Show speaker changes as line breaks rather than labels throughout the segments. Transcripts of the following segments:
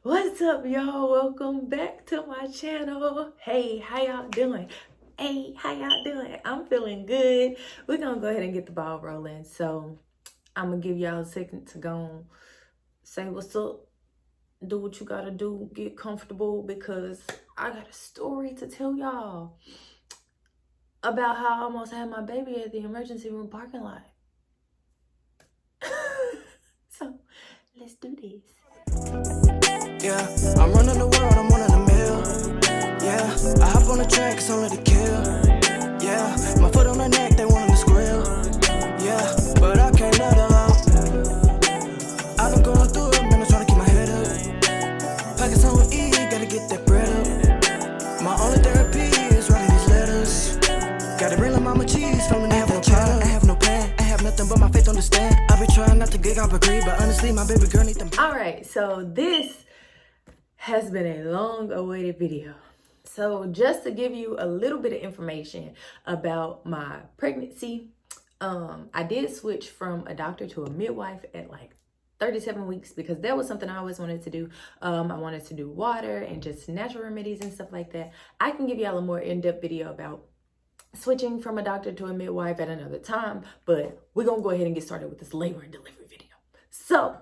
What's up, y'all? Welcome back to my channel. Hey, how y'all doing? Hey, how y'all doing? I'm feeling good. We're gonna go ahead and get the ball rolling. So I'm gonna give y'all a second to go and say what's up, do what you gotta do, get comfortable, because I got a story to tell y'all about how I almost had my baby at the emergency room parking lot. So let's do this.
Yeah, I'm running the world, I'm one in a mill. Yeah, I hop on the track, it's only to kill. Yeah, my foot on the neck, they want to squeal. Yeah, but I can't let her out. I've been going through it, man, I'm trying to keep my head up. Pockets on with E, gotta get that bread up. My only therapy is writing these letters. Got it real on mama cheese, feeling I have no child, I have no plan. I have nothing but my faith on the stand. I be trying not to get off a greed, but honestly, my baby girl need them.
All right, so this has been a long awaited video. So just to give you a little bit of information about my pregnancy, I did switch from a doctor to a midwife at like 37 weeks because that was something I always wanted to do. I wanted to do water and just natural remedies and stuff like that. I can give y'all a more in-depth video about switching from a doctor to a midwife at another time, but we're gonna go ahead and get started with this labor and delivery video. So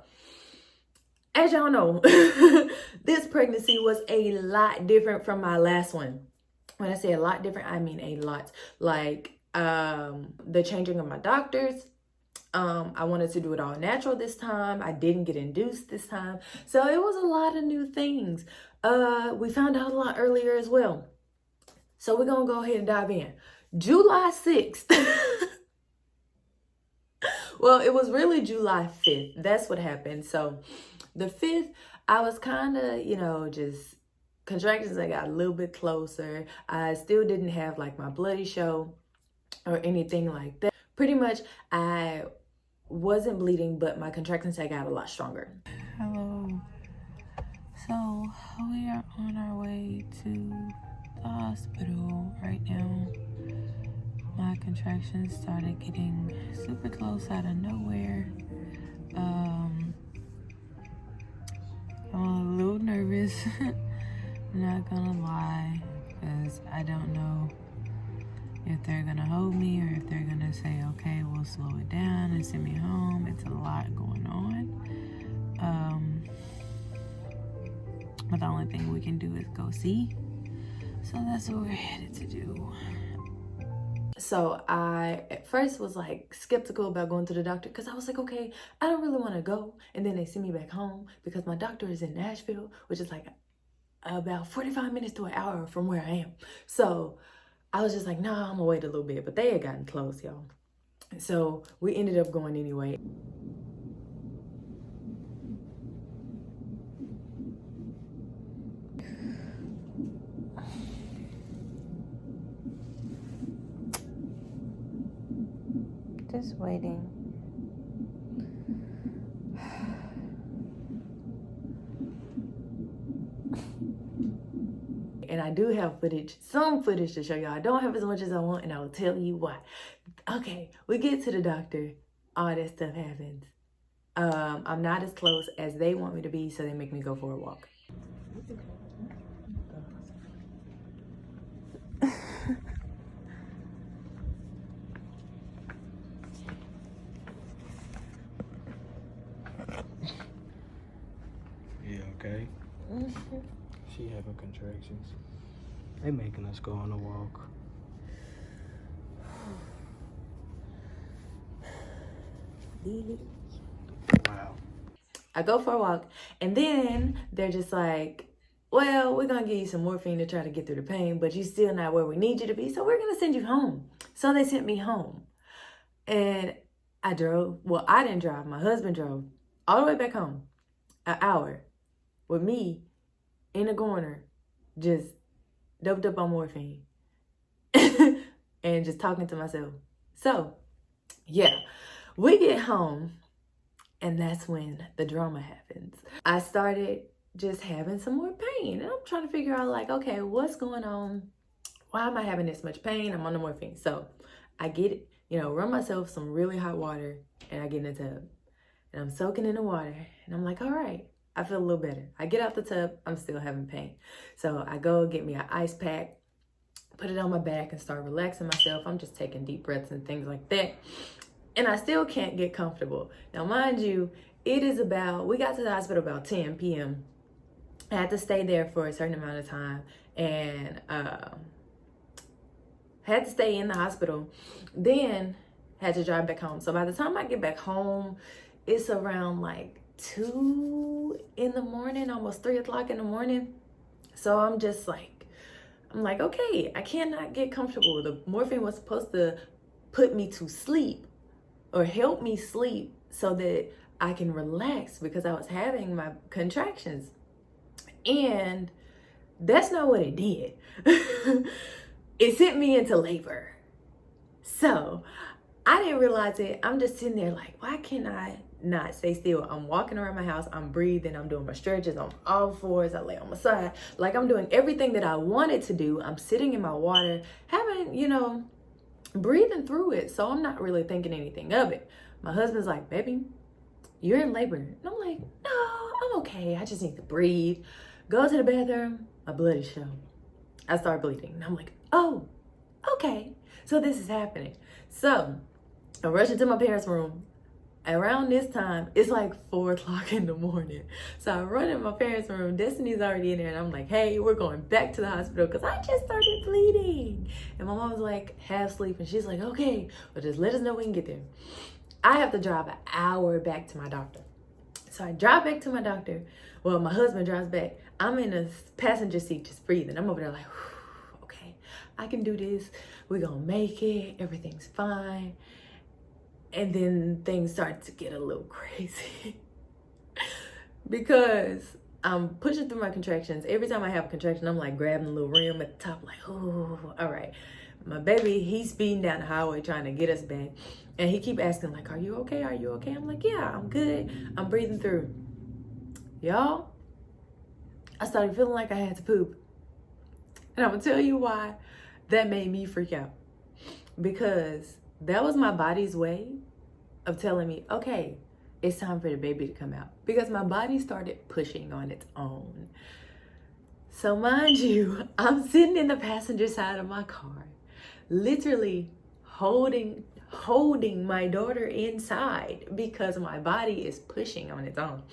as y'all know, this pregnancy was a lot different from my last one. When I say a lot different, I mean a lot. Like the changing of my doctors. I wanted to do it all natural this time. I didn't get induced this time. So it was a lot of new things. We found out a lot earlier as well. So we're going to go ahead and dive in. July 6th. Well, it was really July 5th. That's what happened. So the 5th, I was kind of, just contractions that got a little bit closer. I still didn't have like my bloody show or anything like that. Pretty much I wasn't bleeding, but my contractions had got a lot stronger.
Hello. So we are on our way to the hospital right now. My contractions started getting super close out of nowhere. I'm a little nervous, not gonna lie, because I don't know if they're gonna hold me or if they're gonna say, okay, we'll slow it down and send me home. It's a lot going on. But the only thing we can do is go see. So that's what we're headed to do.
So I at first was like skeptical about going to the doctor because I was like, okay, I don't really want to go. And then they send me back home because my doctor is in Nashville, which is like about 45 minutes to an hour from where I am. So I was just like, nah, I'm gonna wait a little bit. But they had gotten close, y'all. So we ended up going anyway.
Just waiting.
And I do have footage, some footage to show y'all. I don't have as much as I want, and I will tell you why. Okay, we get to the doctor. All that stuff happens. I'm not as close as they want me to be, so they make me go for a walk.
Yeah, okay. She having contractions. They making us go on a walk. Wow.
I go for a walk, and then they're just like, well, we're gonna give you some morphine to try to get through the pain, but you're still not where we need you to be, so we're gonna send you home. So they sent me home. And I drove, well, I didn't drive, my husband drove all the way back home, an hour, with me in the corner, just doped up on morphine and just talking to myself. So, yeah, we get home, and that's when the drama happens. I started just having some more pain, and I'm trying to figure out, like, okay, what's going on? Why am I having this much pain? I'm on the morphine. So I get it, run myself some really hot water, and I get in the tub, and I'm soaking in the water, and I'm like, all right, I feel a little better. I get out the tub, I'm still having pain. So I go get me an ice pack, put it on my back and start relaxing myself. I'm just taking deep breaths and things like that. And I still can't get comfortable. Now, mind you, we got to the hospital about 10 p.m. I had to stay there for a certain amount of time and had to stay in the hospital. Then had to drive back home. So by the time I get back home, it's around like 2 in the morning, almost 3 o'clock in the morning. So I'm like, okay, I cannot get comfortable. The morphine was supposed to put me to sleep or help me sleep so that I can relax because I was having my contractions. And that's not what it did. It sent me into labor. So I didn't realize it. I'm just sitting there like, why can't I not stay still? I'm walking around my house, I'm breathing, I'm doing my stretches on all fours, I lay on my side. Like I'm doing everything that I wanted to do. I'm sitting in my water, having, breathing through it. So I'm not really thinking anything of it. My husband's like, baby, you're in labor. And I'm like, no, I'm okay. I just need to breathe. Go to the bathroom, my blood is showing. I start bleeding. And I'm like, oh, okay. So this is happening. So I rush into my parents' room. Around this time, it's like 4 o'clock in the morning. So I run in my parents' room. Destiny's already in there. And I'm like, hey, we're going back to the hospital because I just started bleeding. And my mom was like half asleep. And she's like, okay, well, just let us know when we can get there. I have to drive an hour back to my doctor. So I drive back to my doctor. Well, my husband drives back. I'm in the passenger seat just breathing. I'm over there like, okay, I can do this. We're going to make it. Everything's fine. And then things start to get a little crazy because I'm pushing through my contractions. Every time I have a contraction, I'm like grabbing a little rim at the top, like, oh, all right. My baby, he's speeding down the highway trying to get us back. And he keep asking like, are you okay? Are you okay? I'm like, yeah, I'm good. I'm breathing through. Y'all, I started feeling like I had to poop. And I'm gonna tell you why that made me freak out. Because that was my body's way of telling me, okay, it's time for the baby to come out. Because my body started pushing on its own. So mind you, I'm sitting in the passenger side of my car, literally holding my daughter inside because my body is pushing on its own.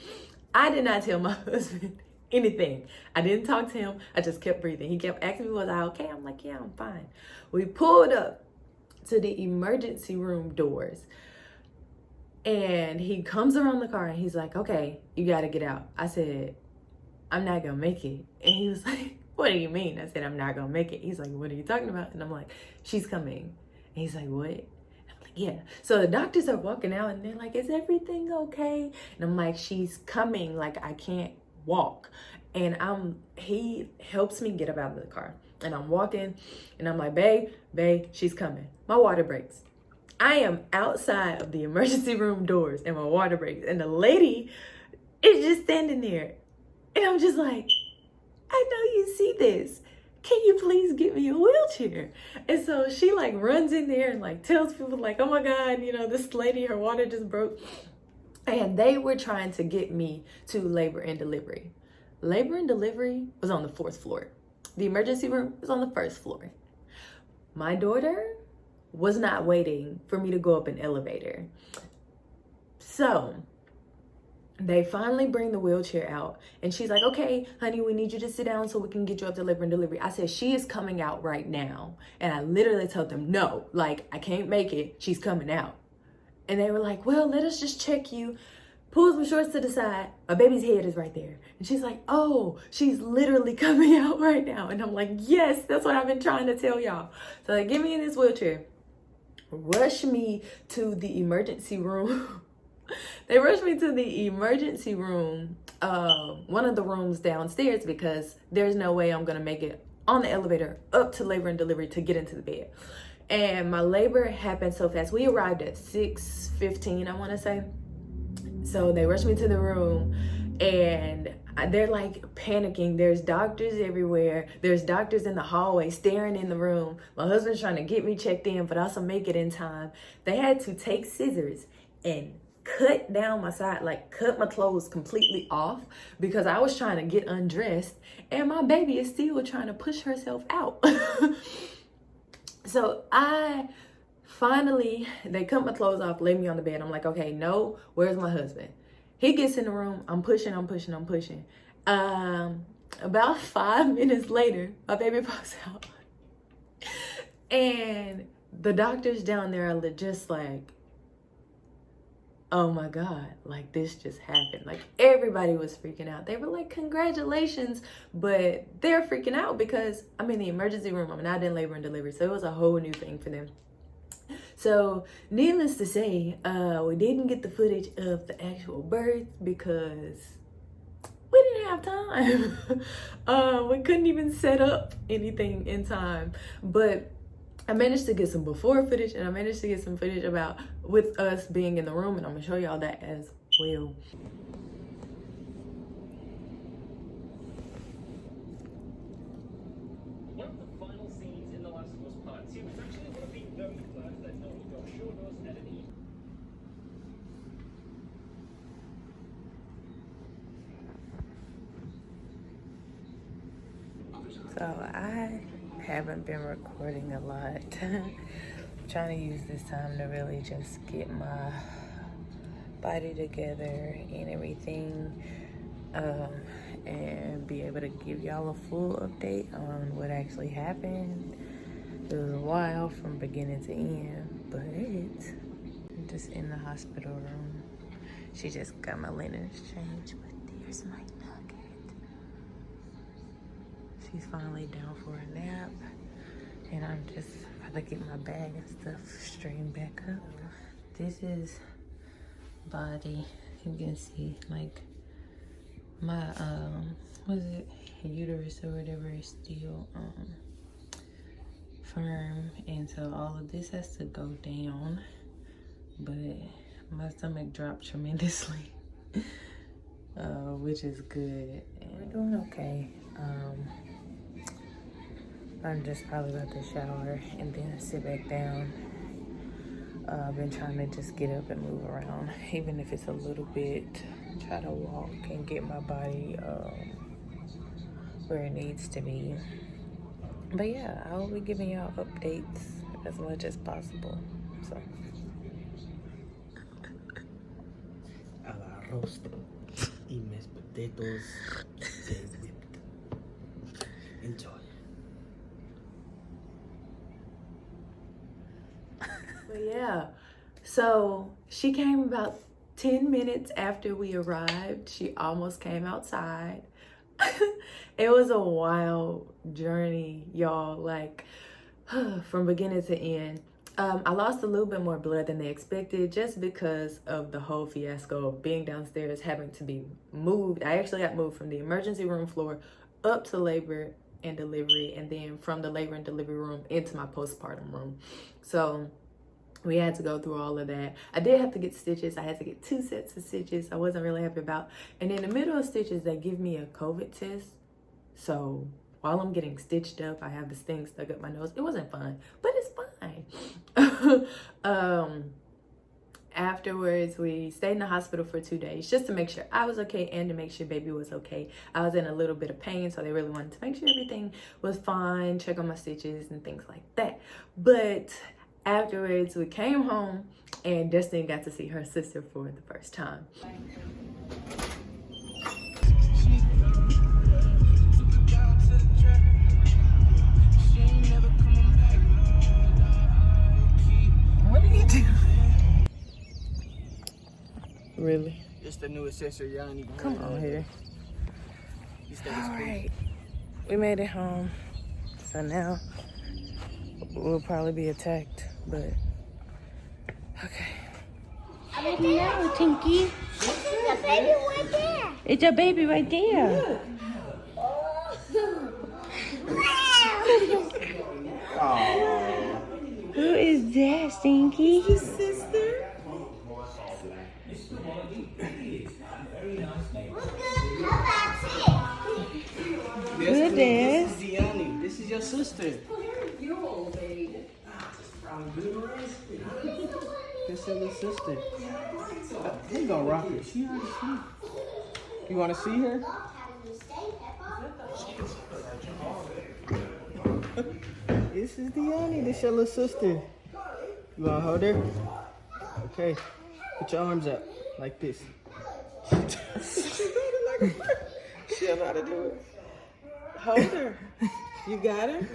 I did not tell my husband anything. I didn't talk to him. I just kept breathing. He kept asking me, was I okay? I'm like, yeah, I'm fine. We pulled up to the emergency room doors and he comes around the car and he's like, okay, you got to get out. I said, I'm not going to make it. And he was like, what do you mean? I said, I'm not going to make it. He's like, what are you talking about? And I'm like, she's coming. And he's like, what? Yeah. So the doctors are walking out and they're like, is everything okay? And I'm like, she's coming. Like, I can't walk. And he helps me get up out of the car. And I'm walking and I'm like, babe, she's coming. My water breaks. I am outside of the emergency room doors and my water breaks. And the lady is just standing there. And I'm just like, I know you see this. Can you please get me a wheelchair? And so she like runs in there and like tells people like, oh my God, this lady, her water just broke. And they were trying to get me to labor and delivery. Labor and delivery was on the 4th floor. The emergency room was on the 1st floor. My daughter was not waiting for me to go up an elevator. So they finally bring the wheelchair out and she's like, okay, honey, we need you to sit down so we can get you up to labor and delivery. I said, she is coming out right now. And I literally told them, no, like I can't make it. She's coming out. And they were like, well, let us just check you. Pulls my shorts to the side. My baby's head is right there. And she's like, oh, she's literally coming out right now. And I'm like, yes, that's what I've been trying to tell y'all. So they get me in this wheelchair, rush me to the emergency room. They rushed me to the emergency room, one of the rooms downstairs, because there's no way I'm going to make it on the elevator up to labor and delivery to get into the bed. And my labor happened so fast. We arrived at 6:15, I want to say. So they rushed me to the room and they're like panicking. There's doctors everywhere. There's doctors in the hallway staring in the room. My husband's trying to get me checked in, but also make it in time. They had to take scissors and cut down my side, like cut my clothes completely off because I was trying to get undressed and my baby is still trying to push herself out. So they cut my clothes off, lay me on the bed. I'm like, okay, no, where's my husband? He gets in the room. I'm pushing. About 5 minutes later, my baby pops out. And the doctors down there are just like, oh my God, like this just happened. Like everybody was freaking out. They were like, congratulations, but they're freaking out because I'm in the emergency room. I'm not in labor and delivery. So it was a whole new thing for them. So needless to say, we didn't get the footage of the actual birth because we didn't have time. We couldn't even set up anything in time, but I managed to get some before footage and I managed to get some footage about with us being in the room, and I'm gonna show y'all that as well.
One of the final scenes in The Last of Us Part 2 is actually one of the very first that Naughty Dog showed us at an E!
So I haven't been recording a lot. Trying to use this time to really just get my body together and everything, and be able to give y'all a full update on what actually happened. It was a while from beginning to end, but I'm just in the hospital room. She just got my linens changed, but there's my nugget. She's finally down for a nap, and I'm just about to get my bag and stuff straightened back up. This is body. You can see like my what is it, uterus or whatever is still firm, and so all of this has to go down, but my stomach dropped tremendously. Which is good, and we're doing okay. I'm just probably about to shower and then sit back down. I've been trying to just get up and move around, even if it's a little bit. Try to walk and get my body where it needs to be. But yeah, I will be giving y'all updates as much as possible. So.
Al arroz y mis potatoes se whipped. Enjoy.
But yeah, so she came about 10 minutes after we arrived. She almost came outside. It was a wild journey, y'all, like from beginning to end. I lost a little bit more blood than they expected just because of the whole fiasco of being downstairs, having to be moved. I actually got moved from the emergency room floor up to labor and delivery, and then from the labor and delivery room into my postpartum room. So we had to go through all of that. I did have to get stitches. I had to get 2 sets of stitches I wasn't really happy about. And in the middle of stitches, they give me a COVID test. So while I'm getting stitched up, I have this thing stuck up my nose. It wasn't fun, but it's fine. Afterwards, we stayed in the hospital for 2 days just to make sure I was okay and to make sure baby was okay. I was in a little bit of pain, so they really wanted to make sure everything was fine, check on my stitches and things like that. But afterwards, we came home and Destiny got to see her sister for the first time.
What are you doing? Really?
It's the new accessory. Y'all need to
Come on here.
All
Alright, we made it home. So now we'll probably be attacked, but okay.
No, Tinky. It's a baby right there.
It's a baby right there. Who is that, Stinky?
Sister?
Goodness.
This is Gianni. This is your sister. That's your little sister. He gonna rock it. She already sleep. You wanna see her? This is Deanne. This your little sister. You wanna hold her? Okay. Put your arms up like this. She know how to do it. Hold her. You got her?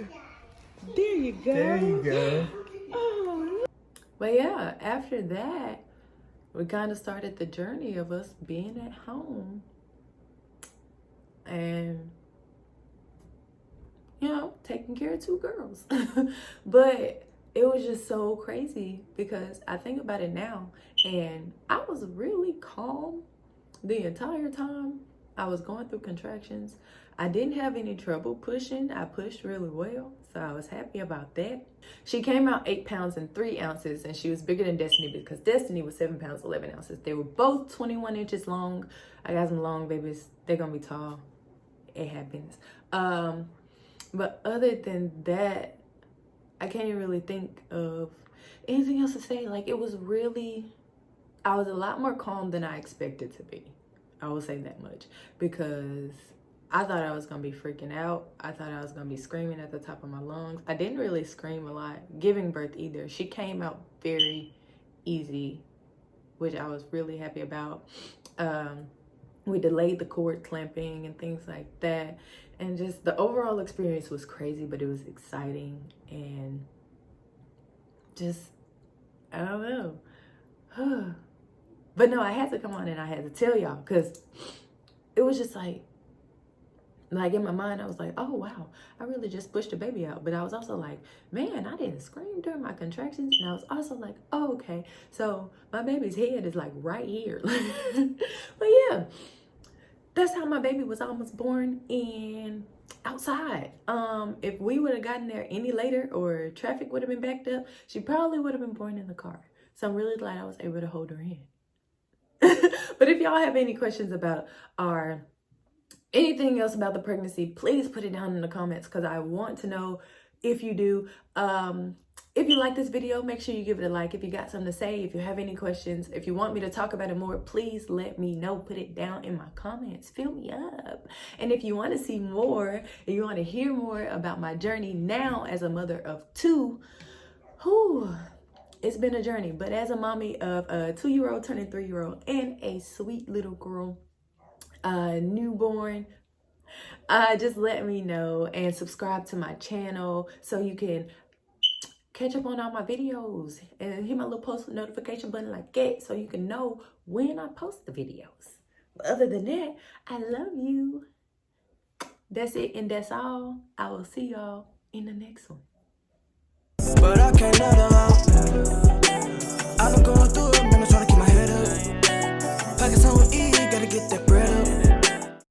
There you go. There you go.
Oh. But yeah, after that, we kind of started the journey of us being at home. And, you know, taking care of 2 girls. But it was just so crazy because I think about it now, and I was really calm the entire time I was going through contractions. I didn't have any trouble pushing. I pushed really well, so I was happy about that. She came out 8 pounds and 3 ounces, and she was bigger than Destiny because Destiny was 7 pounds 11 ounces. They were both 21 inches long. I got some long babies. They're gonna be tall. It happens. But other than that, I can't really think of anything else to say. Like, it was really, I was a lot more calm than I expected to be. I will say that much, because I thought I was gonna be freaking out. I thought I was gonna be screaming at the top of my lungs. I didn't really scream a lot giving birth either. She came out very easy, which I was really happy about. We delayed the cord clamping and things like that. And just the overall experience was crazy, but it was exciting and just, I don't know. But no, I had to come on and I had to tell y'all, because it was just like in my mind, I was like, oh wow, I really just pushed the baby out. But I was also like, man, I didn't scream during my contractions. And I was also like, oh, okay, so my baby's head is like right here. But yeah, that's how my baby was almost born in outside. If we would have gotten there any later or traffic would have been backed up, she probably would have been born in the car. So I'm really glad I was able to hold her in. But if y'all have any questions about anything else about the pregnancy, please put it down in the comments, because I want to know if you do. If you like this video, make sure you give it a like. If you got something to say, if you have any questions, if you want me to talk about it more, please let me know. Put it down in my comments. Fill me up. And if you want to see more, and you want to hear more about my journey now as a mother of 2, it's been a journey. But as a mommy of a 2-year-old turning 3-year-old and a sweet little girl, newborn, just let me know and subscribe to my channel so you can catch up on all my videos and hit my little post notification button like that so you can know when I post the videos. But other than that, I love you. That's it and that's all. I will see y'all in the next one.
But I can't let her out. I've been going through it, man, I'm trying to keep my head up. Pockets on E, gotta get that bread